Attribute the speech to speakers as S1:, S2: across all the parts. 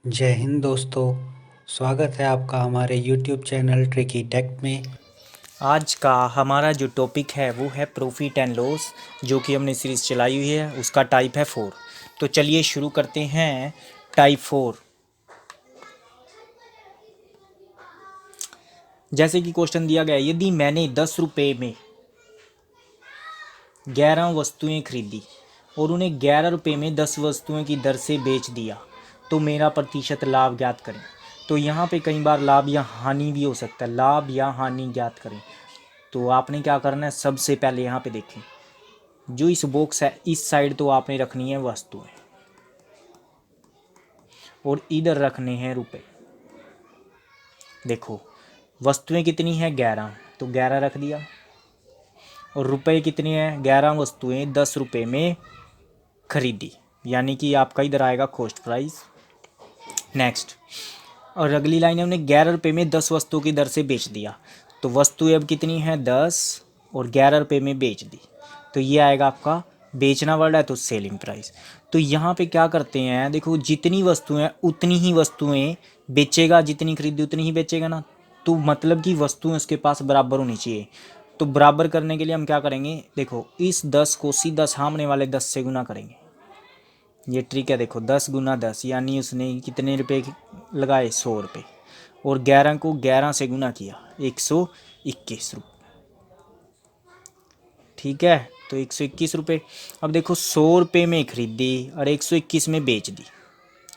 S1: जय हिंद दोस्तों। स्वागत है आपका हमारे YouTube चैनल ट्रिकी टेक में।
S2: आज का हमारा जो टॉपिक है वो है प्रॉफिट एंड लॉस, जो कि हमने सीरीज चलाई हुई है। उसका टाइप है 4। तो चलिए शुरू करते हैं। टाइप 4, जैसे कि क्वेश्चन दिया गया है, यदि मैंने 10 रुपये में 11 वस्तुएं खरीदी और उन्हें 11 रुपये में 10 वस्तुएं की दर से बेच दिया तो मेरा प्रतिशत लाभ ज्ञात करें। तो यहाँ पे कई बार लाभ या हानि भी हो सकता है। लाभ या हानि ज्ञात करें, तो आपने क्या करना है, सबसे पहले यहाँ पे देखें, जो इस बॉक्स है इस साइड तो आपने रखनी है वस्तुएं और इधर रखने हैं रुपए। देखो वस्तुएं कितनी है 11, तो 11 रख दिया, और रुपए कितने हैं, 11 वस्तुएं 10 रुपये में खरीदी, यानी कि आपका इधर आएगा कॉस्ट प्राइस। नेक्स्ट, और अगली लाइन है, हमने 11 रुपये में 10 वस्तुओं की दर से बेच दिया, तो वस्तुएं अब कितनी हैं 10 और 11 रुपये में बेच दी, तो ये आएगा आपका बेचना वर्ड है तो सेलिंग प्राइस। तो यहाँ पे क्या करते हैं, देखो जितनी वस्तुएं उतनी ही वस्तुएं बेचेगा, जितनी खरीदी उतनी ही बेचेगा ना। तो मतलब कि वस्तुएं उसके पास बराबर होनी चाहिए। तो बराबर करने के लिए हम क्या करेंगे, देखो इस 10 को सीधा सामने वाले 10 से गुना करेंगे। ये ट्रिक है, देखो 10 × 10 यानी उसने कितने रुपए लगाए, 100 रुपये, और 11 को 11 से गुना किया, 121 रुपये। ठीक है, तो 121 रुपये। अब देखो 100 रुपये में खरीदी और 121 में बेच दी,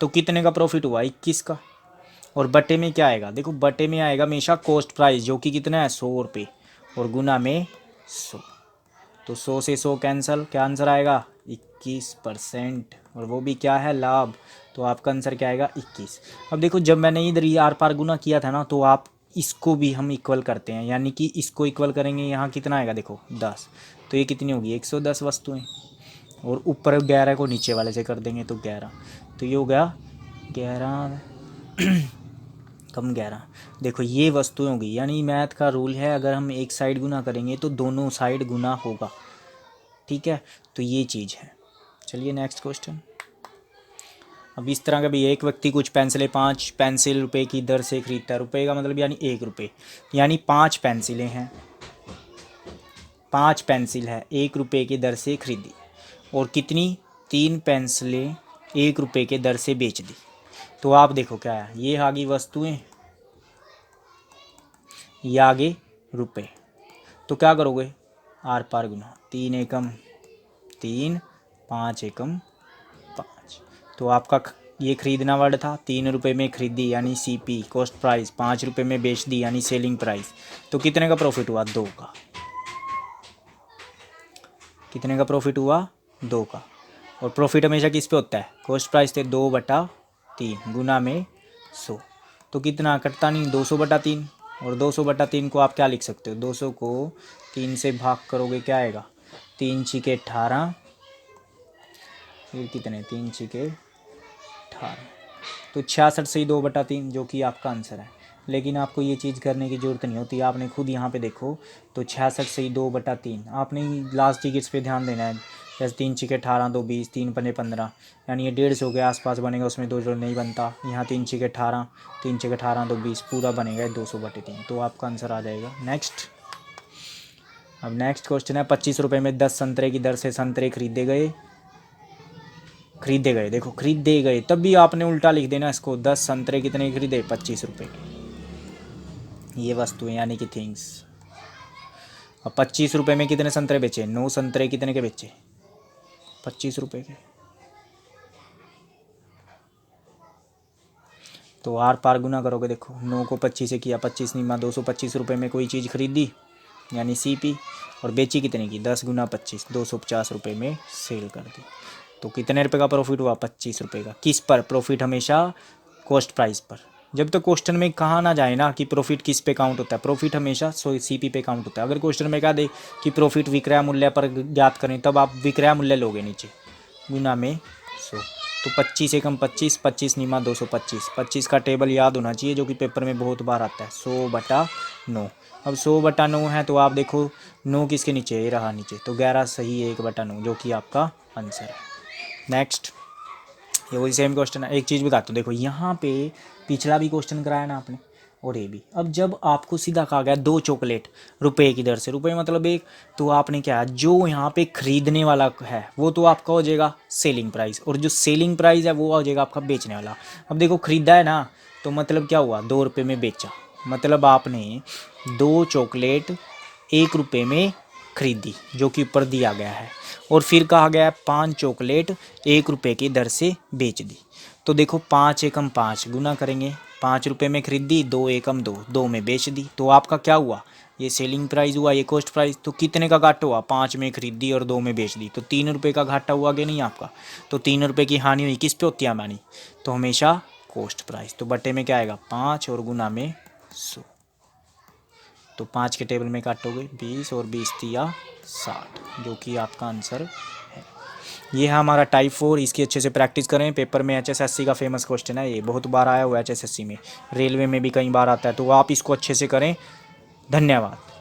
S2: तो कितने का प्रॉफिट हुआ, 21 का। और बटे में क्या आएगा, देखो बटे में आएगा हमेशा कॉस्ट प्राइस, जो कि कितना है 100 रुपये, और गुना में 100। तो 100 से 100 कैंसिल, क्या आंसर आएगा 21%, और वो भी क्या है, लाभ। तो आपका आंसर क्या आएगा 21। अब देखो जब मैंने इधर ये आर पार गुना किया था ना, तो आप इसको भी हम इक्वल करते हैं, यानी कि इसको इक्वल करेंगे, यहाँ कितना आएगा देखो 10, तो ये कितनी होगी 110 वस्तुएं, और ऊपर 11 को नीचे वाले से कर देंगे तो 11, तो ये हो गया 11 कम 11। देखो ये वस्तुएं होगी, यानी मैथ का रूल है, अगर हम एक साइड गुना करेंगे तो दोनों साइड गुना होगा। ठीक है, तो ये चीज़ है। चलिए नेक्स्ट क्वेश्चन। अब इस तरह का भी, एक व्यक्ति कुछ पेंसिलें 5 पेंसिल रुपए की दर से खरीदता है। रुपए का मतलब यानी 1 रुपये, यानी 5 पेंसिलें हैं, 5 पेंसिल है 1 रुपये की दर से खरीदी, और कितनी 3 पेंसिलें 1 रुपये के दर से बेच दी। तो आप देखो क्या है, ये आगे वस्तुएं, ये आगे रुपए, तो क्या करोगे, आर पार गुना, 3 एकम 3, 5 एकम 5। तो आपका ये खरीदना वर्ड था, 3 रुपये में खरीदी यानी सीपी कॉस्ट प्राइस, 5 रुपये में बेच दी यानी सेलिंग प्राइस। तो कितने का प्रॉफिट हुआ, 2 का। कितने का प्रॉफिट हुआ, 2 का। और प्रॉफिट हमेशा किस पे होता है, कॉस्ट प्राइस थे 2/3 गुना में 100। तो कितना कटता नहीं, 200/3, और 200/3 को आप क्या लिख सकते हो, 200 को 3 से भाग करोगे क्या आएगा, 3 छिके 18, फिर कितने 3 छिके 18, तो 66 से ही 2/3, जो कि आपका आंसर है। लेकिन आपको ये चीज़ करने की ज़रूरत नहीं होती, आपने खुद यहाँ पे देखो, तो 66 से ही 2/3, आपने लास्ट टिकट्स पे ध्यान देना है। जैसे 3 छिके 18, 2 20, 3 पन्ने 15, यानी ये 150 के आसपास बनेगा, उसमें 2 जोड़ नहीं बनता। यहाँ 3 छिके 18, 3 छिके 18, 2 20, पूरा बनेगा 200/3, तो आपका आंसर आ जाएगा। नेक्स्ट, अब नेक्स्ट क्वेश्चन है, 25 रुपये में 10 संतरे की दर से संतरे खरीदे गए। देखो खरीदे गए, तब भी आपने उल्टा लिख देना इसको, 10 संतरे कितने खरीदे, 25 रुपये के। ये वस्तुएं यानी कि थिंग्स। अब 25 रुपये में कितने संतरे बेचे, 9 संतरे कितने के बेचे, 25 रुपये के। तो आर पार गुना करोगे, देखो 9 को 25 से किया, 25 निमा 225 रुपये में कोई चीज़ खरीदी यानी सीपी, और बेची कितने की, 10 × 25 250 रुपये में सेल कर दी। तो कितने रुपए का प्रॉफिट हुआ, 25 रुपये का। किस पर प्रॉफिट, हमेशा कॉस्ट प्राइस पर। जब तक क्वेश्चन में कहा ना जाए ना कि प्रॉफिट किस पे काउंट होता है, प्रॉफिट हमेशा सीपी पे काउंट होता है। अगर क्वेश्चन में कहा दे कि प्रॉफिट विक्रय मूल्य पर ज्ञात करें, तब आप विक्रय मूल्य लोगे नीचे, गुना में 100। तो 25 एकम 25, 25 निमा 225, 25 का टेबल याद होना चाहिए, जो कि पेपर में बहुत बार आता है, 100/9। अब 100/9 है, तो आप देखो 9 किसके नीचे, ये रहा नीचे, तो 11 सही 1/9, जो कि आपका आंसर है। नेक्स्ट, ये वही सेम क्वेश्चन है। एक चीज़ बताता हूँ, देखो यहाँ पे पिछला भी क्वेश्चन कराया ना आपने और ये भी। अब जब आपको सीधा कहा गया 2 चॉकलेट रुपए की दर से, रुपए मतलब 1, तो आपने क्या, जो यहाँ पे खरीदने वाला है वो तो आपका हो जाएगा सेलिंग प्राइस, और जो सेलिंग प्राइस है वो हो जाएगा आपका बेचने वाला। अब देखो खरीदा है ना, तो मतलब क्या हुआ, 2 रुपये में बेचा, मतलब आपने 2 चॉकलेट 1 रुपये में खरीदी, जो कि ऊपर दिया गया है। और फिर कहा गया है 5 चॉकलेट 1 रुपये की दर से बेच दी। तो देखो 5 एकम 5 गुना करेंगे, 5 रुपये में खरीदी, 2 एकम 2, 2 में बेच दी। तो आपका क्या हुआ, ये सेलिंग प्राइस हुआ, ये कॉस्ट प्राइस। तो कितने का घाटा हुआ, 5 में खरीदी और 2 में बेच दी, तो 3 रुपये का घाटा हुआ कि नहीं आपका। तो 3 रुपये की हानि हुई, किस पे होती है हमारी, तो हमेशा कॉस्ट प्राइस। तो बटे में क्या आएगा 5 और गुना में 100। तो 5 के टेबल में काटोगे 20 और 20 दिया 60, जो कि आपका आंसर है। ये है हमारा टाइप 4। इसकी अच्छे से प्रैक्टिस करें, पेपर में HSSC का फेमस क्वेश्चन है, ये बहुत बार आया हुआ है HSSC में, रेलवे में भी कई बार आता है, तो आप इसको अच्छे से करें। धन्यवाद।